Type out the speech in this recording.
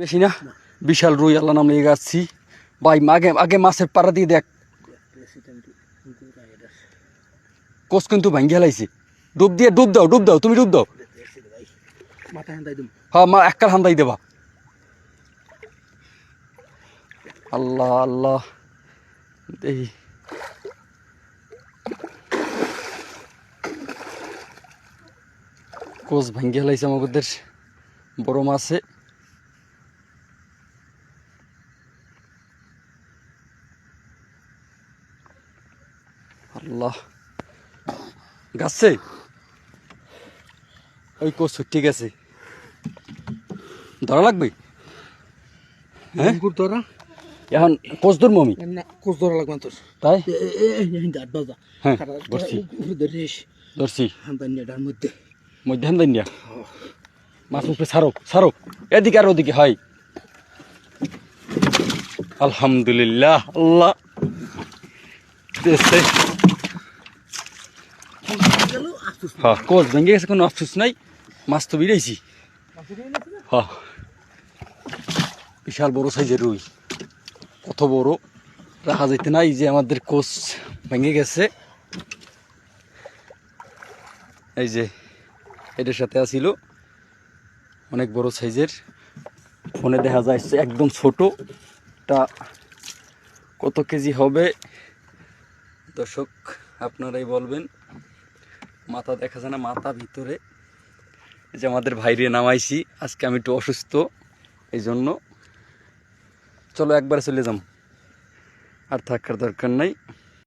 বেশি না বিশাল রুই আল্লাহ নাম নিয়ে যাচ্ছি ভাই। আগে আগে মাছের পাড়া দিয়ে দেখ, কোষ কিন্তু ভাঙ্গি হেলাইছে। ডুব দিয়ে ডুব দাও তুমি ডুব দাও। হ্যাঁ মা এককাল হান্দাই দেবা। আল্লাহ আল্লাহ এই কোষ ভাঙ্গি হেলাইছে আমাদের বড় মাছে। আল্লাহ গাছে ওই কোষ ঠিক আছে, ধরা লাগবে। হ্যাঁ ধরা এখন কোষ ধরবো আমি, কোচ ধরা লাগবে তোর তাই বাজা। হ্যাঁ ধরছি মধ্যে মধ্যাহ্ন দিন দিয়া মাছ উপরে ছাড়ো ছাড়ো, এদিকে আর ওদিকে হয়। আলহামদুলিল্লাহ আল্লাহ দিয়েছে। হ্যাঁ কোচ ভেঙে গেছে, কোনো আফসোস নাই, মাছ তো বেরিয়েছি। হ্যাঁ বিশাল বড় সাইজের রুই, কত বড় রাখা যাইতে নাই। যে আমাদের কোচ ভেঙে গেছে, এই যে এটার সাথে আসিল অনেক বড় সাইজের। ফোনে দেখা যাচ্ছে একদম ছোটটা কত কেজি হবে দর্শক আপনারাই বলবেন। মাথা দেখা যায় না, মাথা ভিতরে। যে আমাদের ভাইরে নামাইছি, আজকে আমি একটু অসুস্থ, এই জন্য চলো একবারে চলে যাম, আর থাকার দরকার নাই।